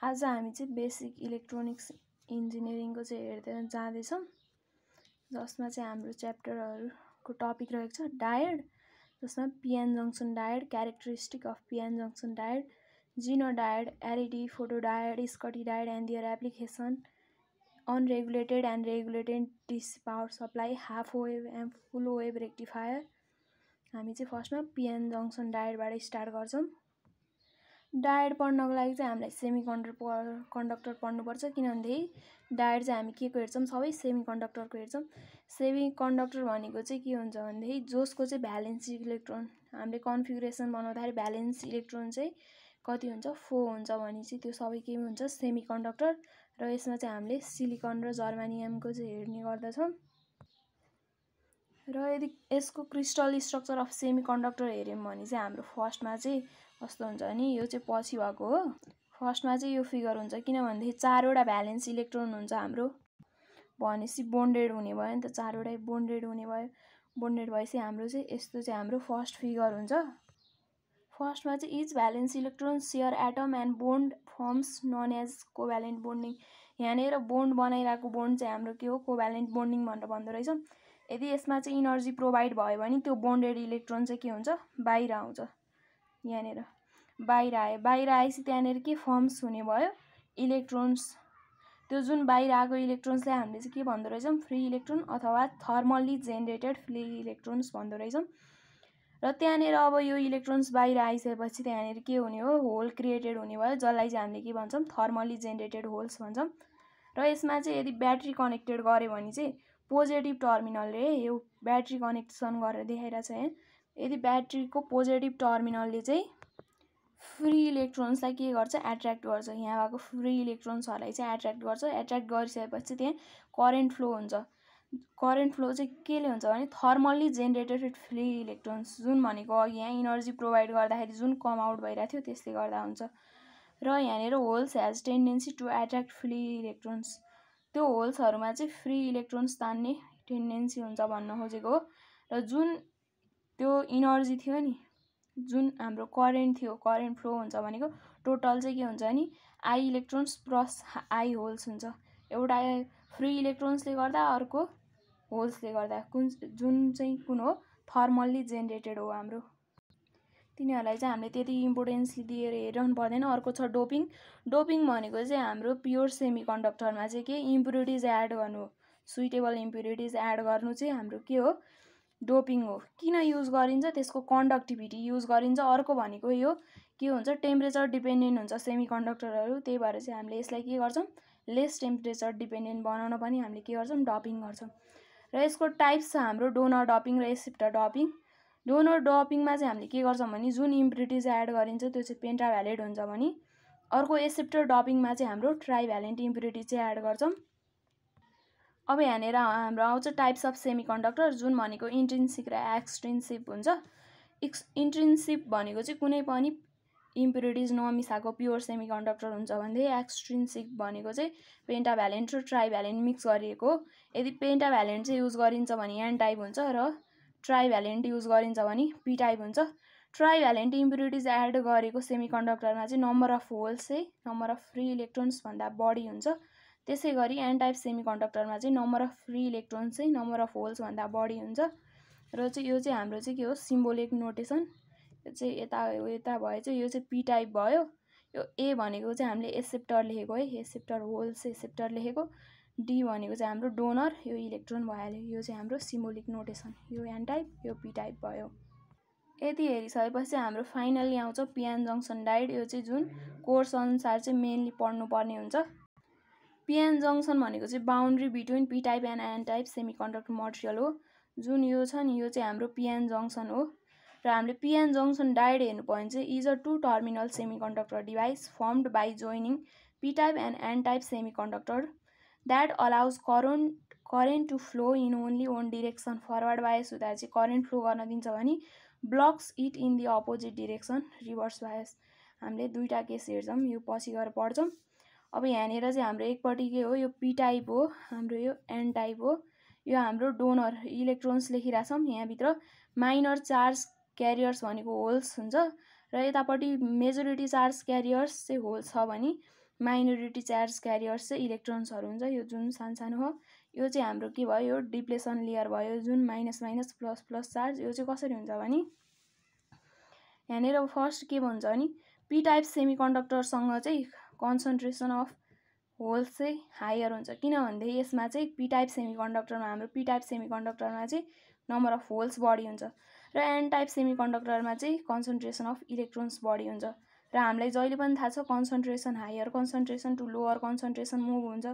आज हामी चाहिँ बेसिक इलेक्ट्रोनिक्स इन्जिनियरिङको चाहिँ हेर्दै जाँदैछौँ, जसमा चाहिँ हाम्रो च्याप्टरहरूको टपिक रहेको छ डायोड, जसमा PN junction diode, characteristic of PN junction diode, zener diode, LED photodiode, Schottky diode and their application, unregulated and regulated DC power supply, half wave and full wave rectifier. हामी चाहिँ फर्स्टमा PN junction डायोडबाट start गर्छौँ। Diode पढ्नको लागि चाहिँ हामीलाई सेमिकन्डक्टर पढ्नुपर्छ, किनभनेदेखि डायोड चाहिँ हामी के को हेर्छौँ, सबै सेमिकन्डक्टरको हेर्छौँ। सेमिकन्डक्टर भनेको चाहिँ के हुन्छ भनेदेखि जसको चाहिँ भ्यालेन्स इलेक्ट्रोन हामीले कन्फिगरेसन बनाउँदाखेरि भ्यालेन्स इलेक्ट्रोन चाहिँ कति हुन्छ, 4 हुन्छ भने चाहिँ त्यो सबै के हुन्छ, सेमिकन्डक्टर। र यसमा चाहिँ हामीले सिलिकन र जर्मानियमको चाहिँ हेर्ने गर्दछौँ। र यदि यसको क्रिस्टल स्ट्रक्चर अफ सेमिकन्डक्टर हेऱ्यौँ भने चाहिँ हाम्रो फर्स्टमा चाहिँ कस्तो हुन्छ भने यो चाहिँ पछि भएको हो। फर्स्टमा चाहिँ यो फिगर हुन्छ, किनभनेदेखि 4वटा भ्यालेन्स इलेक्ट्रोन हुन्छ हाम्रो, भनेपछि बोन्डेड हुने भयो नि त, 4वटै बोन्डेड हुने भयो। बोन्डेड भएपछि हाम्रो चाहिँ यस्तो चाहिँ हाम्रो फर्स्ट फिगर हुन्छ। फर्स्टमा चाहिँ each valence electron share atom and bond forms known as covalent bonding. यहाँनिर बोन्ड बनाइरहेको बोन्ड चाहिँ हाम्रो के हो, कोभ्यालेन्ट बोन्डिङ भनेर भन्दो रहेछौँ। यदि यसमा चाहिँ इनर्जी प्रोभाइड भयो भने त्यो बोन्डेड इलेक्ट्रोन चाहिँ के हुन्छ, बाहिर आउँछ। यहाँनिर बाहिर आयो, बाहिर आएपछि त्यहाँनिर के फर्म्स हुने भयो, इलेक्ट्रोन्स। त्यो जुन बाहिर आएको इलेक्ट्रोन्सलाई हामीले चाहिँ के भन्दो रहेछौँ, फ्री इलेक्ट्रोन अथवा थर्मल्ली जेनेरेटेड फ्री इलेक्ट्रोन्स भन्दो रहेछौँ। र त्यहाँनिर अब यो इलेक्ट्रोन्स बाहिर आइसकेपछि त्यहाँनिर के हुने हो, होल क्रिएटेड हुने भयो, जसलाई चाहिँ हामीले के भन्छौँ, थर्मल्ली जेनेरेटेड होल्स भन्छौँ। र यसमा चाहिँ यदि ब्याट्री कनेक्टेड गऱ्यो भने चाहिँ पोजिटिभ टर्मिनलले, यो ब्याट्री कनेक्सन गरेर देखाइरहेको छ है, यदि ब्याट्रीको पोजिटिभ टर्मिनलले चाहिँ फ्री इलेक्ट्रोन्सलाई के गर्छ, एट्र्याक्ट गर्छ। यहाँ भएको फ्री इलेक्ट्रोन्सहरूलाई चाहिँ एट्र्याक्ट गर्छ। एट्र्याक्ट गरिसकेपछि त्यहाँ करेन्ट फ्लो हुन्छ। करेन्ट फ्लो चाहिँ केले हुन्छ भने थर्मल्ली जेनेरेटेड फ्री इलेक्ट्रोन्स, जुन भनेको अघि यहाँ इनर्जी प्रोभाइड गर्दाखेरि जुन कम आउट भइरहेको थियो त्यसले गर्दा हुन्छ। र यहाँनिर holes has tendency to attract free electrons, त्यो होल्सहरूमा चाहिँ फ्री इलेक्ट्रोन्स तान्ने टेन्डेन्सी हुन्छ भन्न खोजेको हो। र जुन त्यो इनर्जी थियो नि, जुन हाम्रो करेन्ट थियो, करेन्ट फ्लो हुन्छ भनेको टोटल चाहिँ के हुन्छ नि, I electrons plus I holes हुन्छ। एउटा फ्री इलेक्ट्रोन्सले गर्दा, अर्को होल्सले गर्दा, जुन चाहिँ कुन हो, थर्मल्ली जेनेरेटेड हो हाम्रो। तिनीहरूलाई चाहिँ हामीले त्यति इम्पोर्टेन्स दिएर हेरिरहनु पर्दैन। अर्को छ डोपिङ। डोपिङ भनेको चाहिँ हाम्रो प्योर सेमिकन्डक्टरमा चाहिँ के इम्प्युरिटिज एड गर्नु हो, सुइटेबल इम्प्युरिटिज एड गर्नु चाहिँ हाम्रो के हो, डोपिङ हो। किन युज गरिन्छ, त्यसको कन्डक्टिभिटी युज गरिन्छ। अर्को भनेको यो के हुन्छ, टेम्परेचर डिपेन्डेन्ट हुन्छ सेमिकन्डक्टरहरू, त्यही भएर चाहिँ हामीले यसलाई के गर्छौँ, लेस टेम्परेचर डिपेन्डेन्ट बनाउन पनि हामीले के गर्छौँ, डपिङ गर्छौँ। र यसको टाइप्स छ हाम्रो डोनर डपिङ र एसिप्टर डपिङ। डोनर डपिङमा चाहिँ हामीले के गर्छौँ भने जुन इम्प्युरिटिज एड गरिन्छ त्यो चाहिँ पेन्टाभ्यालेन्ट हुन्छ भने, अर्को एसिप्टर डपिङमा चाहिँ हाम्रो ट्राइभ्यालेन्ट इम्प्युरिटिज चाहिँ एड गर्छौँ। अब यहाँनिर हाम्रो आउँछ टाइप्स अफ सेमिकन्डक्टर, जुन भनेको इन्ट्रिन्सिक र एक्सट्रिन्सिक हुन्छ। इन्ट्रिन्सिक भनेको चाहिँ कुनै पनि इम्प्युरिटिज नमिसाएको प्योर सेमिकन्डक्टर हुन्छ भनेदेखि, एक्सट्रिन्सिक भनेको चाहिँ पेन्टाभ्यालेन्ट र ट्राइभ्यालेन्ट मिक्स गरिएको हो। यदि पेन्टाभ्यालेन्ट चाहिँ युज गरिन्छ भने एन टाइप हुन्छ र ट्राइभ्यालेन्ट युज गरिन्छ भने पी टाइप हुन्छ। ट्राइभ्यालेन्ट इम्प्युरिटिज एड गरेको सेमिकन्डक्टरमा चाहिँ नम्बर अफ होल्स चाहिँ नम्बर अफ फ्री इलेक्ट्रोन्स भन्दा बढी हुन्छ। त्यसै गरी एन टाइप सेमिकन्डक्टरमा चाहिँ नम्बर अफ फ्री इलेक्ट्रोन्स चाहिँ नम्बर अफ होल्स भन्दा बढी हुन्छ। र चाहिँ यो चाहिँ हाम्रो चाहिँ के हो, सिम्बोलिक नोटेसन। यो चाहिँ यता भयो चाहिँ यो चाहिँ पी टाइप भयो। यो ए भनेको चाहिँ हामीले एसेप्टर लेखेको है, एसेप्टर होल्स एसेप्टर लेखेको। डी भनेको चाहिँ हाम्रो डोनर, यो इलेक्ट्रोन भइहाल्यो। यो चाहिँ हाम्रो सिम्बोलिक नोटेसन, यो एन टाइप, यो पी टाइप भयो। यति हेरिसकेपछि हाम्रो फाइनली आउँछ पिएन जङ्सन डायोड। यो चाहिँ जुन कोर्स अनुसार चाहिँ मेनली पढ्नुपर्ने हुन्छ। पिएन जङ्सन भनेको चाहिँ boundary between P type and N type semiconductor material हो। जुन यो छ नि, यो चाहिँ हाम्रो पिएन जङ्सन हो। र हामीले पिएन जङ्सन डायोड हेर्नु पर्यो भने चाहिँ is a 2 terminal semiconductor device formed by joining P type and N type semiconductor that allows current to flow in only one direction. Forward bias हुँदा चाहिँ करेन्ट फ्लो गर्न दिन्छ भने blocks it in the opposite direction reverse bias. हामीले दुईवटा case हेर्छौँ, यो पछि गएर पढ्छौँ। अब यहाँनिर चाहिँ हाम्रो एकपट्टि के हो, यो पी टाइप हो, हाम्रो यो एन टाइप हो। यो हाम्रो डोनर इलेक्ट्रोन्स लेखिरहेछौँ, यहाँभित्र माइनर चार्ज क्यारियर्स भनेको होल्स हुन्छ। र यतापट्टि मेजोरिटी चार्ज क्यारियर्स चाहिँ होल्स छ भने माइनोरिटी चार्ज क्यारियर्स चाहिँ इलेक्ट्रोन्सहरू हुन्छ, यो जुन सानो हो। यो चाहिँ हाम्रो के भयो, यो डिप्लेसन लेयर भयो, जुन minus minus plus plus charge. यो चाहिँ कसरी हुन्छ भने यहाँनिर फर्स्ट के भन्छ भने पी टाइप सेमिकन्डक्टरसँग चाहिँ कन्सन्ट्रेसन अफ होल्स चाहिँ हायर हुन्छ, किनभने यसमा चाहिँ पी टाइप सेमिकन्डक्टरमा हाम्रो पी टाइप सेमिकन्डक्टरमा चाहिँ नम्बर अफ होल्स बढी हुन्छ र एन टाइप सेमिकन्डक्टरमा चाहिँ कन्सन्ट्रेसन अफ इलेक्ट्रोन्स बढी हुन्छ। र हामीलाई जहिले पनि थाहा छ concentration higher concentration to lower concentration move हुन्छ।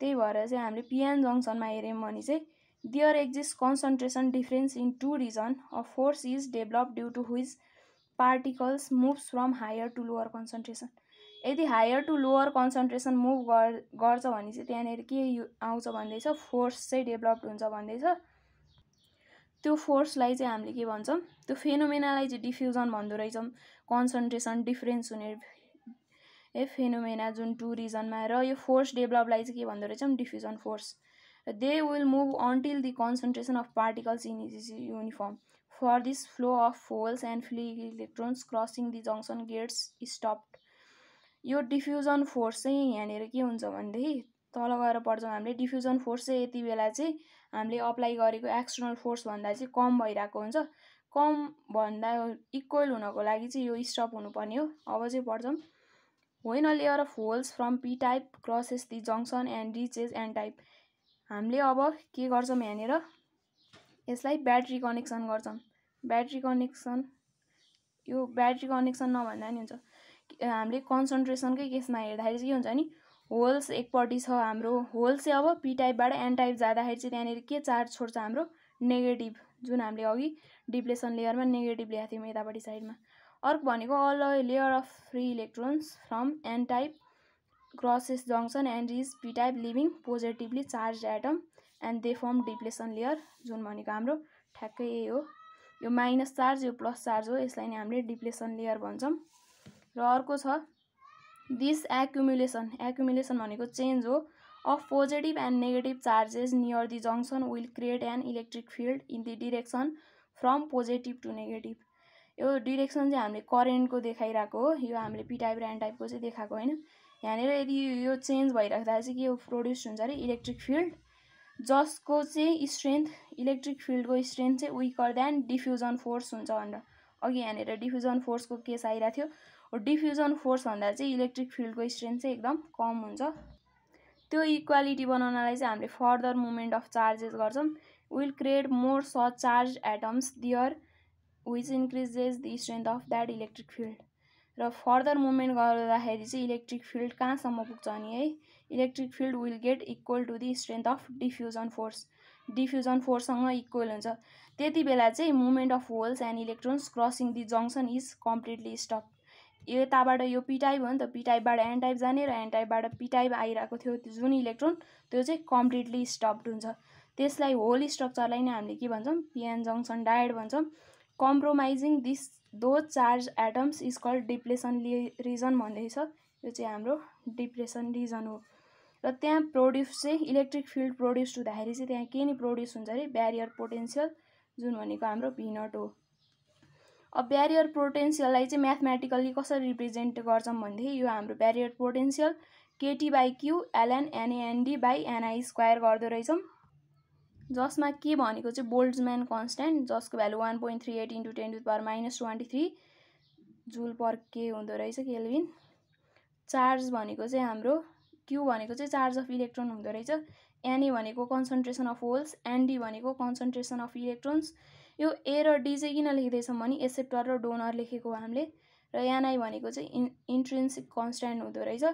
त्यही भएर चाहिँ हामीले पिएन जङ्सनमा हेऱ्यौँ भने चाहिँ there exist concentration difference in two region of force is develop due to which particles moves from higher to lower concentration. यदि higher to lower concentration move गर्छ भने चाहिँ त्यहाँनिर के आउँछ भन्दैछ, फोर्स चाहिँ डेभलप्ड हुन्छ भन्दैछ। त्यो फोर्सलाई चाहिँ हामीले के भन्छौँ, त्यो फेनोमेनालाई चाहिँ डिफ्युजन भन्दो रहेछौँ। कन्सन्ट्रेसन डिफरेन्स हुने फेनोमेना जुन टु रिजनमा, र यो फोर्स डेभलपलाई चाहिँ के भन्दो रहेछौँ, diffusion force. They will move until the concentration of particles in is uniform. For this flow of holes and free electrons crossing the junction gets stopped. यो डिफ्युजन फोर्स चाहिँ यहाँनिर के हुन्छ भनेदेखि तल गएर पढ्छौँ हामीले। डिफ्युजन फोर्स चाहिँ यति बेला चाहिँ हामीले अप्लाई गरेको एक्सटर्नल फोर्स भन्दा चाहिँ कम भइरहेको हुन्छ। कम भन्दा इक्वल हुनको लागि चाहिँ यो स्टप हुनुपर्ने हो। अब चाहिँ पढ्छौँ। When a layer of holes from P type crosses the junction and reaches N type. हामीले अब के गर्छौँ यहाँनिर, यसलाई ब्याट्री कनेक्सन गर्छौँ। ब्याट्री कनेक्सन, यो ब्याट्री कनेक्सन नभन्दा नि हुन्छ। हामीले कन्सन्ट्रेसनकै केसमा हेर्दाखेरि चाहिँ के हुन्छ नि, होल्स एकपट्टि छ हाम्रो, होल्स चाहिँ अब पी टाइपबाट एन टाइप जाँदाखेरि चाहिँ त्यहाँनिर के चार्ज छोड्छ हाम्रो, नेगेटिभ, जुन हामीले अघि डिप्लेसन लेयरमा नेगेटिभ ल्याएको थियौँ यतापट्टि साइडमा। अर्को भनेको all layer of free electrons from N type crosses junction and is P type leaving positively charge atom and they form depletion layer, जुन भनेको हाम्रो ठ्याक्कै यही हो। यो माइनस चार्ज, यो प्लस चार्ज हो, यसलाई नै हामीले डिप्लेसन लेयर भन्छौँ। र अर्को छ दिस एक्युमुलेसन। एक्युमुलेसन भनेको चेन्ज हो of positive and negative charges near the junction will create an electric field in the direction from positive to negative. यो डिरेक्सन चाहिँ हामीले करेन्टको देखाइरहेको हो, यो हामीले पी टाइप र एन टाइपको चाहिँ देखाएको होइन। यहाँनिर यदि यो चेन्ज भइराख्दा चाहिँ के प्रोड्युस हुन्छ अरे, इलेक्ट्रिक फिल्ड, जसको चाहिँ स्ट्रेन्थ, इलेक्ट्रिक फिल्डको स्ट्रेन्थ चाहिँ विकर देन डिफ्युजन फोर्स हुन्छ भनेर। अघि यहाँनिर डिफ्युजन फोर्सको केस आइरहेको थियो। डिफ्युजन फोर्स भन्दा चाहिँ इलेक्ट्रिक फिल्डको स्ट्रेन्थ चाहिँ एकदम कम हुन्छ। त्यो इक्वालिटी बनाउनलाई चाहिँ हामीले फर्दर मुभमेन्ट अफ चार्जेस गर्छौँ। Will create more such charge atoms there which increases the strength of that electric field. र फर्दर मुभमेन्ट गर्दाखेरि चाहिँ इलेक्ट्रिक फिल्ड कहाँसम्म पुग्छ भने है, electric field will get equal to the strength of diffusion force. Diffusion फोर्ससँग equal हुन्छ। त्यति बेला चाहिँ movement of holes and electrons crossing the junction is completely stop. यताबाट यो पी टाइप हो नि त, पी टाइपबाट एन टाइप जाने र एन टाइपबाट पी टाइप आइरहेको थियो जुन इलेक्ट्रोन, त्यो चाहिँ कम्प्लिटली स्टप्ड हुन्छ। त्यसलाई होल स्ट्रक्चरलाई नै हामीले के भन्छौँ, पिएन जङ्सन डायोड भन्छौँ। Compromising this two charge atoms is called depletion region भन्दैछ। यो चाहिँ हाम्रो डिप्लेसन रिजन हो। र त्यहाँ प्रोड्युस चाहिँ इलेक्ट्रिक फिल्ड प्रोड्युस हुँदाखेरि चाहिँ त्यहाँ के नि प्रोड्युस हुन्छ अरे, ब्यारियर पोटेन्सियल, जुन भनेको हाम्रो भी नट हो। अब ब्यारियर पोटेन्सियललाई चाहिँ म्याथमेटिकल्ली कसरी रिप्रेजेन्ट गर्छौँ भनेदेखि यो हाम्रो barrier potential KT by Q LN NND by NI square गर्दो रहेछौँ, जसमा के भनेको चाहिँ बोल्ट्जम्यान कन्स्ट्यान्ट, जसको value 1.38 into 10⁻23 joule per K हुँदो रहेछ, केल्भिन। चार्ज भनेको चाहिँ हाम्रो क्यू भनेको चाहिँ चार्ज अफ इलेक्ट्रोन हुँदो रहेछ, एनए भनेको कन्सन्ट्रेसन अफ होल्स, एनडी भनेको कन्सन्ट्रेसन अफ इलेक्ट्रोन्स। यो ए र डी चाहिँ किन लेख्दैछौँ भने एक्सेप्टर र डोनर लेखेको हो हामीले। र एनआई भनेको चाहिँ इन्ट्रिन्सिक कन्स्ट्यान्ट हुँदो रहेछ।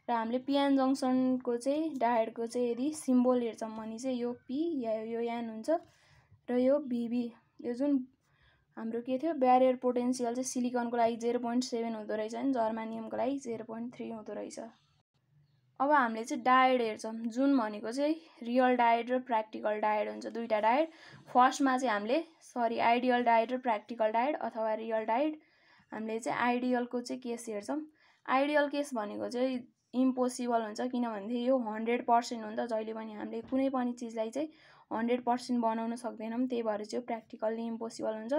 र हामीले पिएन जङ्सनको चाहिँ डायोडको चाहिँ यदि सिम्बल हेर्छौँ भने चाहिँ यो पी या यो एन हुन्छ र यो बीबी। यो जुन हाम्रो के थियो, ब्यारियर पोटेन्सियल चाहिँ सिलिकनको लागि 0.7 हुँदो रहेछ नि, जर्मानियमको लागि 0.3 हुँदो रहेछ। अब हामीले चाहिँ डायोड हेर्छौँ, जुन भनेको चाहिँ रियल डायोड र प्र्याक्टिकल डायोड हुन्छ, दुईवटा डायोड। फर्स्टमा चाहिँ हामीले आइडियल डायोड र प्र्याक्टिकल डायोड अथवा रियल डायोड। हामीले चाहिँ आइडियलको चाहिँ केस हेर्छौँ। आइडियल केस भनेको चाहिँ इम्पोसिबल हुन्छ, किनभनेदेखि यो 100% हुन्छ। जहिले पनि हामीले कुनै पनि चिजलाई चाहिँ 100% बनाउन सक्दैनौँ, त्यही भएर चाहिँ यो प्र्याक्टिकल्ली इम्पोसिबल हुन्छ।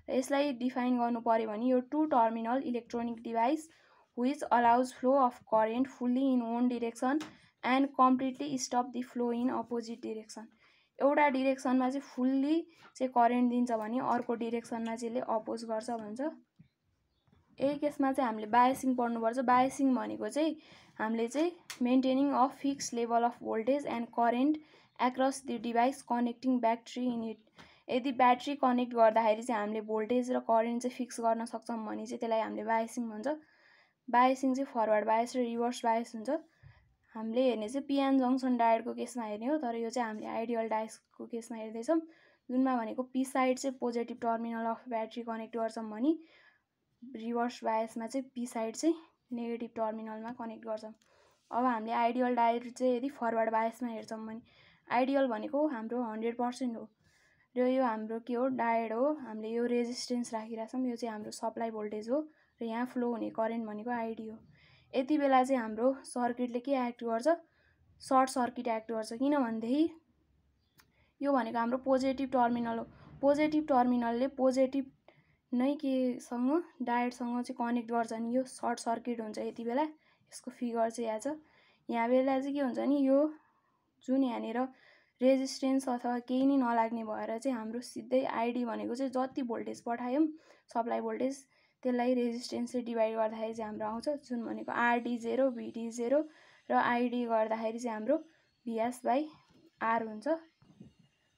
र यसलाई डिफाइन गर्नु पऱ्यो भने यो two terminal electronic device which allows flow of current fully in one direction and completely stop the flow in opposite direction. एउटा डिरेक्सनमा चाहिँ फुल्ली चाहिँ करेन्ट दिन्छ भने अर्को डिरेक्सनमा चाहिँ यसले अपोज गर्छ भन्छ। यही केसमा चाहिँ हामीले बायसिङ पढ्नुपर्छ। बायसिङ भनेको चाहिँ हामीले चाहिँ maintaining a fix level of voltage and current across the device connecting battery in it. यदि ब्याट्री कनेक्ट गर्दाखेरि चाहिँ हामीले भोल्टेज र करेन्ट चाहिँ फिक्स गर्न सक्छौँ भने चाहिँ त्यसलाई हामीले बायसिङ भन्छ। बायसिङ चाहिँ फरवर्ड बायस र रिभर्स बायस हुन्छ। हामीले हेर्ने चाहिँ पिएन जङ्सन डायोडको केसमा हेर्ने हो, तर यो चाहिँ हामीले आइडियल डायोडको केसमा हेर्दैछौँ, जुनमा भनेको पी साइड चाहिँ positive terminal of battery connect गर्छौँ भने रिभर्स बायसमा चाहिँ पी साइड चाहिँ नेगेटिभ टर्मिनलमा कनेक्ट गर्छौँ। अब हामीले आइडियल डायोड चाहिँ यदि फरवर्ड बायसमा हेर्छौँ भने आइडियल भनेको हाम्रो 100% हो र यो हाम्रो के हो डायोड हो। हामीले यो रेजिस्टेन्स राखिरहेछौँ, यो चाहिँ हाम्रो सप्लाई भोल्टेज हो र यहाँ फ्लो हुने करेन्ट भनेको आइडी हो। यति बेला चाहिँ हाम्रो सर्किटले के एक्ट गर्छ, सर्ट सर्किट एक्ट गर्छ, किनभनेदेखि यो भनेको हाम्रो पोजिटिभ टर्मिनल हो। पोजिटिभ टर्मिनलले पोजिटिभ नै केसँग डायोडसँग चाहिँ कनेक्ट गर्छ नि यो सर्ट सर्किट हुन्छ। यति बेला यसको फिगर चाहिँ यहाँ छ। यहाँ बेला चाहिँ के हुन्छ नि यो जुन यहाँनिर रेजिस्टेन्स अथवा केही नै नलाग्ने भएर चाहिँ हाम्रो सिधै आइडी भनेको चाहिँ जति भोल्टेज पठायौँ सप्लाई भोल्टेज त्यसलाई रेजिस्टेन्सले डिभाइड गर्दाखेरि चाहिँ हाम्रो आउँछ, जुन भनेको आरडी 0 भिडी 0 र आइडी गर्दाखेरि चाहिँ हाम्रो भिएस बाई आर हुन्छ।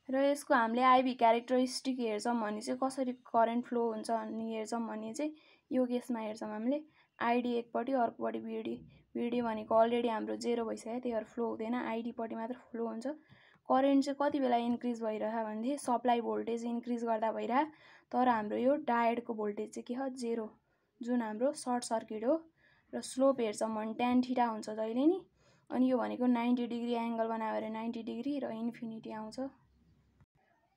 र यसको हामीले आइभी क्यारेक्टरिस्टिक हेर्छौँ भने चाहिँ कसरी करेन्ट फ्लो हुन्छ भन्ने हेर्छौँ भने चाहिँ यो केसमा हेर्छौँ हामीले आइडी एकपट्टि अर्कोपट्टि भिडी भनेको अलरेडी हाम्रो 0 भइसक्यो, त्यही भएर फ्लो हुँदैन, आइडीपट्टि मात्र फ्लो हुन्छ। करेन्ट चाहिँ कति बेला इन्क्रिज भइरह भनेदेखि सप्लाई भोल्टेज इन्क्रिज गर्दा भइरह, तर हाम्रो यो डायोडको भोल्टेज चाहिँ के हो 0, जुन हाम्रो सर्ट सर्किट हो। र स्लोप हेर्छौँ भने tan थीटा हुन्छ जहिले नि, अनि यो भनेको 90 डिग्री एङ्गल बनायो भने 90 डिग्री र इन्फिनिटी आउँछ।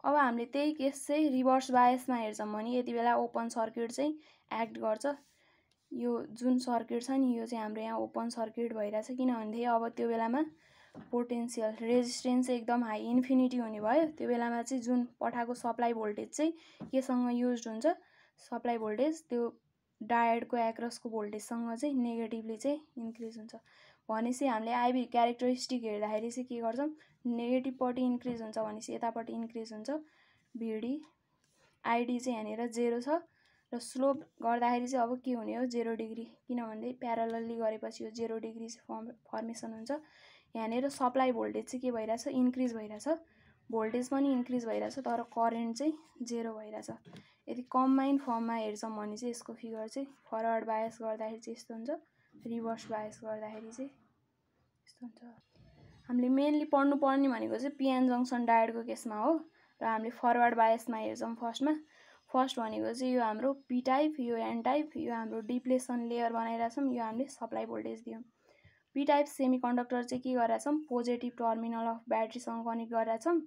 अब हामीले त्यही केस चाहिँ रिभर्स बायसमा हेर्छौँ भने यति बेला ओपन सर्किट चाहिँ एक्ट गर्छ। यो जुन सर्किट छ नि यो चाहिँ हाम्रो यहाँ ओपन सर्किट भइरहेछ, किनभनेदेखि अब त्यो बेलामा पोटेन्सियल रेजिस्टेन्स एकदम हाई इन्फिनिटी हुने भयो। त्यो बेलामा चाहिँ जुन पठाएको सप्लाई भोल्टेज चाहिँ केसँग युज हुन्छ, सप्लाई भोल्टेज त्यो डायोडको एक्रसको भोल्टेजसँग चाहिँ नेगेटिभली चाहिँ इन्क्रिज हुन्छ। भनेपछि हामीले आइभी क्यारेक्टरिस्टिक हेर्दाखेरि चाहिँ के गर्छौँ, नेगेटिभपट्टि इन्क्रिज हुन्छ भनेपछि यतापट्टि इन्क्रिज हुन्छ भिडी। आइडी चाहिँ यहाँनिर 0 छ र स्लोप गर्दाखेरि चाहिँ अब के हुने हो 0 डिग्री, किनभने प्यारलली गरेपछि यो 0 डिग्री फर्मेसन हुन्छ। यहाँनिर सप्लाई भोल्टेज चाहिँ के भइरहेछ इन्क्रिज भइरहेछ, भोल्टेज पनि इन्क्रिज भइरहेछ, तर करेन्ट चाहिँ 0 भइरहेछ। यदि कम्बाइन फर्ममा हेर्छौँ भने चाहिँ यसको फिगर चाहिँ फरवर्ड बायस गर्दाखेरि चाहिँ यस्तो हुन्छ, रिभर्स बायस गर्दाखेरि चाहिँ यस्तो हुन्छ। हामीले मेनली पढ्नुपर्ने भनेको चाहिँ पिएन जङ्सन डायोडको केसमा हो र हामीले फरवर्ड बायसमा हेर्छौँ। फर्स्ट भनेको चाहिँ यो हाम्रो पी टाइप, यो एन टाइप, यो हाम्रो डिप्लेसन लेयर बनाइरहेछौँ, यो हामीले सप्लाई भोल्टेज दियौँ। पी टाइप सेमिकन्डक्टर चाहिँ के गरिरहेछौँ, पोजिटिभ टर्मिनल अफ ब्याट्रीसँग कनेक्ट गरिरहेछौँ।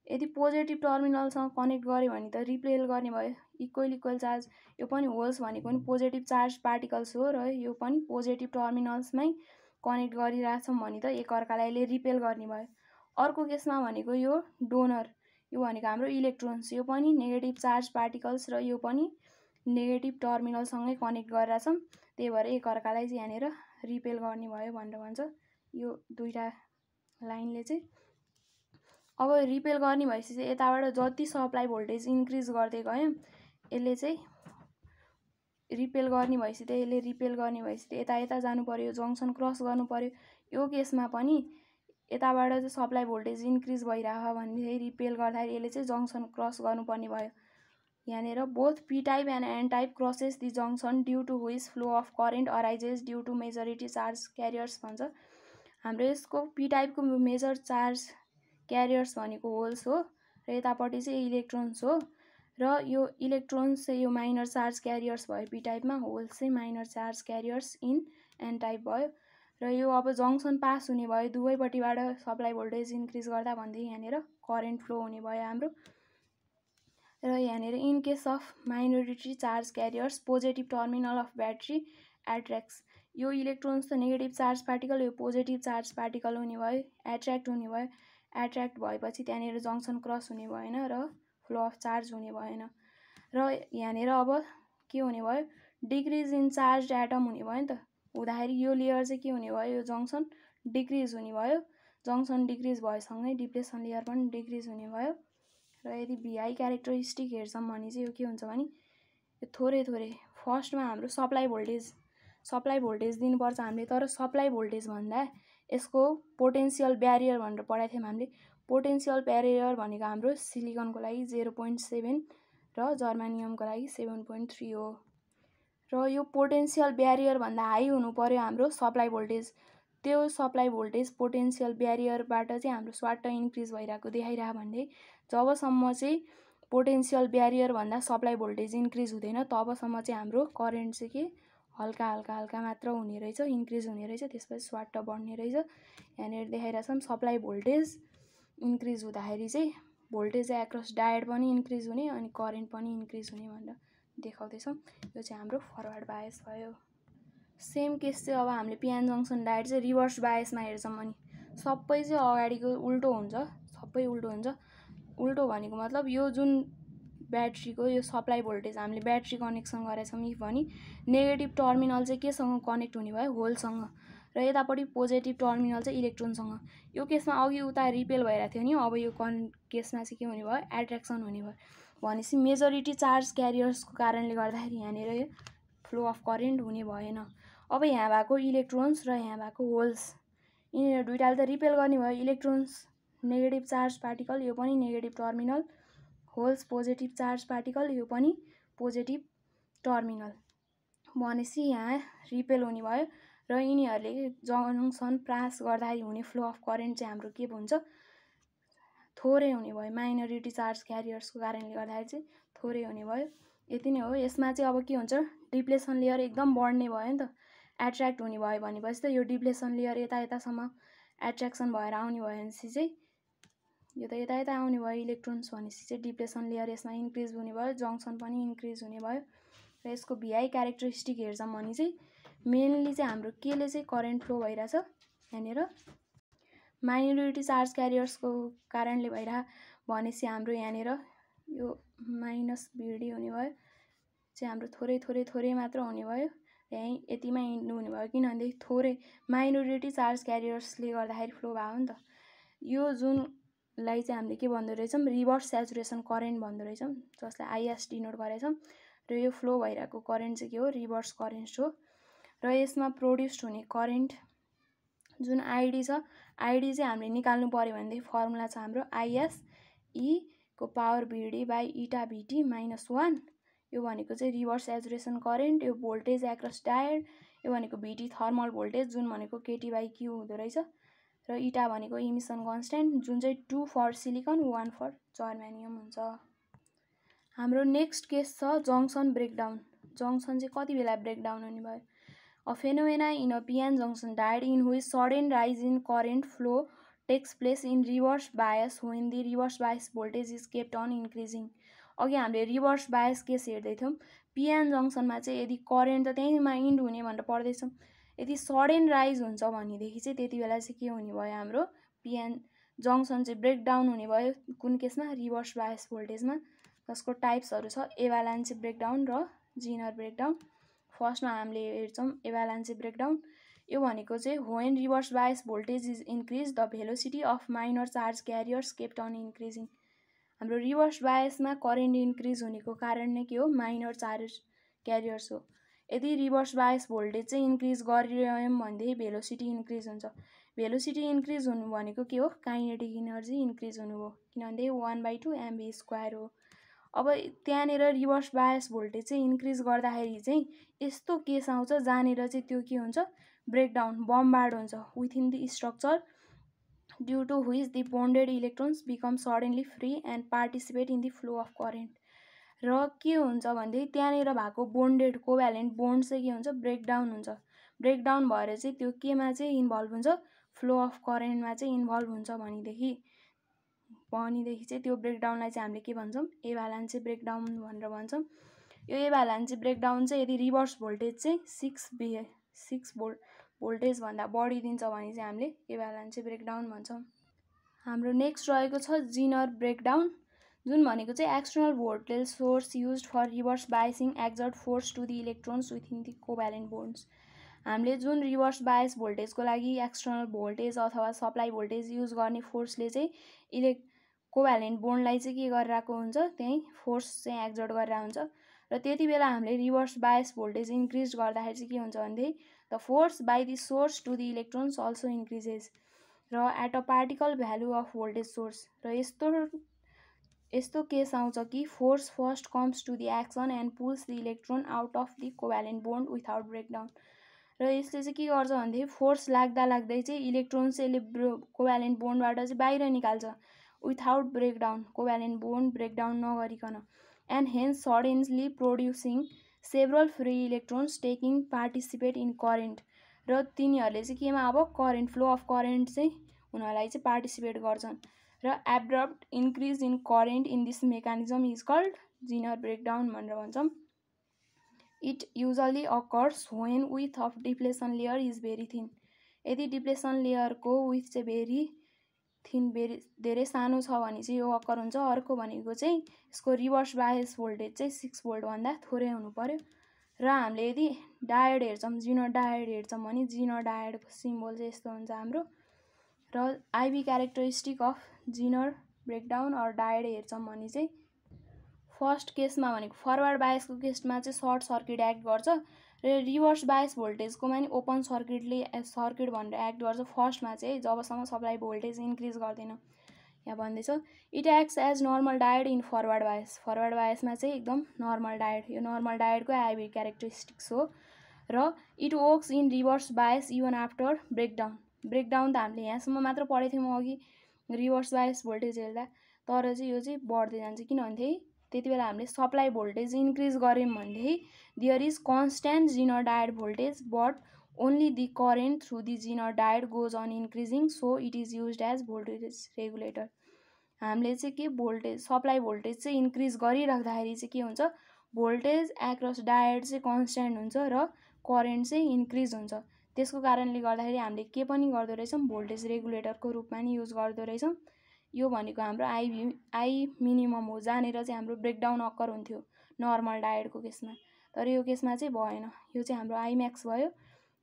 यदि पोजिटिभ टर्मिनलसँग कनेक्ट गऱ्यो भने त रिपेल गर्ने भयो, इक्वल चार्ज, यो पनि होल्स भनेको पनि पोजिटिभ चार्ज पार्टिकल्स हो र यो पनि पोजिटिभ टर्मिनल्समै कनेक्ट गरिरहेछौँ भने त एकअर्कालाई यसले रिपेल गर्ने भयो। अर्को केसमा भनेको यो डोनर, यो भनेको हाम्रो इलेक्ट्रोन्स, यो पनि नेगेटिभ चार्ज पार्टिकल्स र यो पनि नेगेटिभ टर्मिनलसँगै कनेक्ट गरिरहेछौँ, त्यही भएर एकअर्कालाई चाहिँ यहाँनिर रिपेल गर्ने भयो भनेर भन्छ यो दुईटा लाइनले चाहिँ। अब रिपेल गर्ने भएपछि चाहिँ यताबाट जति सप्लाई भोल्टेज इन्क्रिज गर्दै गयौँ यसले चाहिँ रिपेल गर्ने भएपछि त यसले रिपेल गर्ने भएपछि त यता यता जानु पर्यो, जङ्सन क्रस गर्नु पर्यो। यो केसमा पनि यताबाट चाहिँ सप्लाई भोल्टेज इन्क्रिज भइरह भनेदेखि रिपेल गर्दाखेरि यसले चाहिँ जङ्सन क्रस गर्नुपर्ने भयो। यहाँनिर both P type and N type crosses the junction due to which flow of current arises due to majority charge carriers भन्छ। हाम्रो यसको पी टाइपको मेजर चार्ज क्यारियर्स भनेको होल्स हो र यतापट्टि चाहिँ इलेक्ट्रोन्स हो, र यो इलेक्ट्रोन्स चाहिँ यो माइनर चार्ज क्यारियर्स भयो पी टाइपमा, होल्स चाहिँ minor charge carriers in N type भयो। र यो अब जङ्सन पास हुने भयो, दुवैपट्टिबाट सप्लाई भोल्टेज इन्क्रिज गर्दा भन्दै यहाँनिर करेन्ट फ्लो हुने भयो हाम्रो। र यहाँनिर in case of minority charge carriers positive terminal of battery attracts, यो इलेक्ट्रोन्स त नेगेटिभ चार्ज पार्टिकल, यो पोजिटिभ चार्ज पार्टिकल हुने भयो, एट्र्याक्ट हुने भयो। एट्र्याक्ट भएपछि त्यहाँनिर जङ्सन क्रस हुने भएन र फ्लो अफ चार्ज हुने भएन। र यहाँनिर अब के हुने भयो, डिक्रिज इन चार्ज एटम हुने भयो नि त, हुँदाखेरि यो लेयर चाहिँ के हुने भयो, यो जङ्सन डिक्रिज हुने भयो। जङ्सन डिक्रिज भएसँगै डिप्लेसन लेयर पनि डिक्रिज हुने भयो। र यदि भिआई क्यारेक्टरिस्टिक हेर्छौँ भने चाहिँ यो के हुन्छ भने यो थोरै थोरै फर्स्टमा हाम्रो सप्लाई भोल्टेज दिनुपर्छ हामीले, तर सप्लाई भोल्टेज भन्दा यसको पोटेन्सियल ब्यारियर भनेर पढाएको थियौँ हामीले। पोटेन्सियल ब्यारियर भनेको हाम्रो सिलिकनको लागि 0.7 र जर्मानियमको लागि 7.3 हो। र यो पोटेन्सियल ब्यारियर भन्दा हाई हुनु पर्यो हाम्रो सप्लाई भोल्टेज। त्यो सप्लाई भोल्टेज पोटेन्सियल ब्यारियरबाट चाहिँ हाम्रो स्वाट इन्क्रिज भइरहेको देखाइरह भन्दै जबसम्म चाहिँ पोटेन्सियल ब्यारियर भन्दा सप्लाई भोल्टेज इन्क्रिज हुँदैन तबसम्म चाहिँ हाम्रो करेन्ट चाहिँ के हल्का मात्र हुने रहेछ, इन्क्रिज हुने रहेछ, त्यसपछि स्वाट बढ्ने रहेछ। यहाँनिर देखाइरहेछौँ सप्लाई भोल्टेज इन्क्रिज हुँदाखेरि चाहिँ भोल्टेज एक्रस डायोड पनि इन्क्रिज हुने अनि करेन्ट पनि इन्क्रिज हुने भनेर देखाउँदैछौँ। यो चाहिँ हाम्रो फरवर्ड बायस भयो। सेम केस चाहिँ अब हामीले पिएन जङ्सन डायोड चाहिँ रिभर्स बायसमा हेर्छौँ भने सबै चाहिँ अगाडिको उल्टो हुन्छ, सबै उल्टो हुन्छ। उल्टो भनेको मतलब यो जुन ब्याट्रीको यो सप्लाई भोल्टेज हामीले ब्याट्री कनेक्सन गरेछौँ भने नेगेटिभ टर्मिनल चाहिँ केसँग कनेक्ट हुने भयो, होलसँग, र यतापट्टि पोजिटिभ टर्मिनल चाहिँ इलेक्ट्रोनसँग। यो केसमा अघि उता रिपेल भइरहेको थियो नि, अब यो केसमा चाहिँ के हुने भयो, एट्र्याक्सन हुने भयो। भनेपछि मेजोरिटी चार्ज क्यारियर्सको कारणले गर्दाखेरि यहाँनिर यो फ्लो अफ करेन्ट हुने भएन। अब यहाँ भएको इलेक्ट्रोन्स र यहाँ भएको होल्स, यिनीहरू दुइटाले त रिपेल गर्ने भयो। इलेक्ट्रोन्स नेगेटिभ चार्ज पार्टिकल, यो पनि negative terminal, holes positive charge particle, यो पनि पोजिटिभ टर्मिनल। भनेपछि यहाँ रिपेल हुने भयो र यिनीहरूले जङ्सन पास गर्दाखेरि हुने फ्लो अफ करेन्ट चाहिँ हाम्रो के हुन्छ, थोरै हुने भयो। माइनोरिटी चार्ज क्यारियर्सको कारणले गर्दाखेरि चाहिँ थोरै हुने भयो। यति नै हो। यसमा चाहिँ अब के हुन्छ, डिप्लेसन लेयर एकदम बढ्ने भयो नि त, एट्र्याक्ट हुने भयो भनेपछि त यो डिप्लेसन लेयर यतासम्म एट्र्याक्सन भएर आउने भनेपछि चाहिँ यो त यता आउने भयो इलेक्ट्रोन्स, भनेपछि चाहिँ डिप्लेसन लेयर यसमा इन्क्रिज हुने भयो, जङ्सन पनि इन्क्रिज हुने भयो। र यसको भिआई क्यारेक्टरिस्टिक हेर्छौँ भने चाहिँ मेनली चाहिँ हाम्रो केले चाहिँ करेन्ट फ्लो भइरहेछ, यहाँनिर माइनोरिटी चार्ज क्यारियर्सको कारणले भइरह भनेपछि हाम्रो यहाँनिर यो माइनस भिडी हुने भयो चाहिँ हाम्रो थोरै मात्र हुने भयो। यहीँ यतिमा इन्ड हुने भयो किनभने थोरै माइनोरिटी चार्ज क्यारियर्सले गर्दाखेरि फ्लो भयो नि त। यो जुनलाई चाहिँ हामीले के भन्दो रहेछौँ, रिभर्स सेचुरेसन करेन्ट भन्दो रहेछौँ, जसलाई आइएस डिनोट गरेछौँ। र यो फ्लो भइरहेको करेन्ट चाहिँ के हो, रिभर्स करेन्ट हो। र यसमा प्रोड्युस्ड हुने करेन्ट जुन आइडी छ, आइडी चाहिँ हामीले निकाल्नु पर्यो भनेदेखि फर्मुला छ हाम्रो आइएस ई को पावर भिडी बाई इटा भिटी माइनस 1। यो भनेको चाहिँ रिभर्स सेचुरेसन करेन्ट, यो भोल्टेज एक्रस डायोड, यो भनेको भिटी थर्मल भोल्टेज जुन भनेको केटी बाई क्यू हुँदो रहेछ, र इटा भनेको इमिसन कन्स्ट्यान्ट जुन चाहिँ 2 फर सिलिकन 1 फर जर्मेनियम हुन्छ। हाम्रो नेक्स्ट केस छ जङ्सन ब्रेकडाउन। जङ्सन चाहिँ कति बेला ब्रेकडाउन हुने भयो, a phenomena in a PN junction diode in which sudden rise in current flow takes place in reverse bias when the reverse bias voltage is kept on increasing. अघि हामीले reverse bias case हेर्दै थियौँ। PN जङ्सनमा चाहिँ यदि current त त्यहीँमा end हुने भनेर पढ्दैछौँ, यदि सडन राइज हुन्छ भनेदेखि चाहिँ त्यति बेला चाहिँ के हुने भयो, हाम्रो पिएन जङ्सन चाहिँ ब्रेकडाउन हुने भयो। कुन केसमा, रिभर्स बायस भोल्टेजमा, जसको टाइप्सहरू छ एभालान्चे ब्रेकडाउन र जिनर ब्रेकडाउन। फर्स्टमा हामीले हेर्छौँ एभालान्चे ब्रेकडाउन। यो भनेको चाहिँ when reverse bias voltage is increase the velocity of minor charge carriers kept on increasing. हाम्रो रिभर्स बायसमा करेन्ट इन्क्रिज हुनेको कारण नै के हो, माइनर चार्ज क्यारियर्स हो। यदि रिभर्स बायस भोल्टेज चाहिँ इन्क्रिज गरिरह्यौँ भनेदेखि भेलोसिटी इन्क्रिज हुन्छ। भेलोसिटी इन्क्रिज हुनु भनेको के हो, काइनेटिक इनर्जी इन्क्रिज हुनु हो, किनभने 1/2 mv² हो। अब त्यहाँनिर रिभर्स बायस भोल्टेज चाहिँ इन्क्रिज गर्दाखेरि चाहिँ यस्तो केस आउँछ जहाँनिर चाहिँ त्यो के हुन्छ, ब्रेकडाउन बम्बार्ड हुन्छ within the structure due to which the bonded electrons become suddenly free and participate in the flow of current. र के हुन्छ भनेदेखि त्यहाँनिर भएको बोन्डेड कोभ्यालेन्ट बोन्ड चाहिँ के हुन्छ, ब्रेकडाउन हुन्छ। ब्रेकडाउन भएर चाहिँ त्यो केमा चाहिँ इन्भल्भ हुन्छ, फ्लो अफ करेन्टमा चाहिँ इन्भल्भ हुन्छ भनेदेखि चाहिँ त्यो ब्रेकडाउनलाई चाहिँ हामीले के भन्छौँ, एभालान्चे ब्रेकडाउन भनेर भन्छौँ। यो एभालान्चे ब्रेकडाउन चाहिँ यदि रिभर्स भोल्टेज चाहिँ 6 भोल्टेज भन्दा बढी दिन्छ भने चाहिँ हामीले एभालान्चे ब्रेकडाउन भन्छौँ। हाम्रो नेक्स्ट रहेको छ जिनर ब्रेकडाउन, जुन भनेको चाहिँ external voltage source used for reverse biasing exert force to the electrons within the covalent bonds. हामीले जुन रिभर्स बायस भोल्टेजको लागि एक्सटर्नल भोल्टेज अथवा सप्लाई भोल्टेज युज गर्ने फोर्सले चाहिँ कोभ्यालेन्ट बोन्डलाई चाहिँ के गरिरहेको हुन्छ, त्यही फोर्स चाहिँ एक्जर्ट गरिरहेको हुन्छ र त्यति बेला हामीले रिभर्स बायस भोल्टेज इन्क्रिज गर्दाखेरि चाहिँ के हुन्छ भन्दै the force by the source to the electrons also increases र at a particular value of voltage source. र यस्तो केस आउँछ कि force first comes to the action and pulls the electron out of the covalent bond without breakdown. र यसले चाहिँ के गर्छ भन्दाखेरि फोर्स लाग्दै चाहिँ इलेक्ट्रोन चाहिँ यसले कोभ्यालेन्ट बोन्डबाट चाहिँ बाहिर निकाल्छ without breakdown, covalent bond breakdown नगरिकन, and hence suddenly producing several free electrons taking participate in current. र तिनीहरूले चाहिँ केमा अब करेन्ट फ्लो अफ करेन्ट चाहिँ हुनलाई चाहिँ पार्टिसिपेट गर्छन् र abrupt increase in current in this mechanism is called Zener breakdown भनेर भन्छौँ। It usually occurs when width of depletion layer is very thin. यदि डिप्लेसन लेयरको विथ चाहिँ भेरी थिन धेरै सानो छ भने चाहिँ यो अकर हुन्छ। अर्को भनेको चाहिँ यसको रिभर्स बायस भोल्टेज चाहिँ 6 भोल्टभन्दा थोरै हुनु पर्यो। र हामीले यदि डायोड हेर्छौँ, जिनर डायोड हेर्छौँ भने जिनर डायोडको सिम्बल चाहिँ यस्तो हुन्छ हाम्रो। र IV characteristic of Zener breakdown or diode हेर्छौँ भने चाहिँ फर्स्ट केसमा भनेको फरवर्ड बायसको केसमा चाहिँ सर्ट सर्किट एक्ट गर्छ र रिभर्स बायस भोल्टेजकोमा नि ओपन सर्किट भनेर एक्ट गर्छ फर्स्टमा चाहिँ, जबसम्म सप्लाई भोल्टेज इन्क्रिज गर्दैन। यहाँ भन्दैछ it acts as normal diode in forward bias. Forward बायसमा चाहिँ एकदम नर्मल डायोड, यो नर्मल डायोडको आइबी क्यारेक्टरिस्टिक्स हो। र it works in reverse bias even after breakdown. Breakdown त हामीले यहाँसम्म मात्र पढेको थियौँ अघि रिभर्स बायस भोल्टेज हेर्दा, तर चाहिँ यो चाहिँ बढ्दै जान्छ। किन भन्दाखेरि त्यति बेला हामीले सप्लाई भोल्टेज इन्क्रिज गऱ्यौँ भनेदेखि there is constant Zener diode voltage but only the current through the Zener diode goes on increasing, so it is used as voltage regulator. हामीले चाहिँ के भोल्टेज सप्लाई भोल्टेज चाहिँ इन्क्रिज गरिराख्दाखेरि चाहिँ के हुन्छ, भोल्टेज एक्रस डायोड चाहिँ constant हुन्छ र करेन्ट चाहिँ इन्क्रिज हुन्छ। त्यसको कारणले गर्दाखेरि हामीले के पनि गर्दो रहेछौँ, भोल्टेज रेगुलेटरको रूपमा नि युज गर्दो रहेछौँ। यो भनेको हाम्रो आई मिनिमम हो, जहाँनिर चाहिँ हाम्रो ब्रेकडाउन अकर हुन्थ्यो नर्मल डायोडको केसमा, तर यो केसमा चाहिँ भएन। यो चाहिँ हाम्रो आई म्याक्स भयो।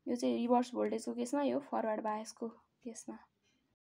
यो चाहिँ रिभर्स भोल्टेजको केसमा, यो फरवर्ड बायसको केसमा।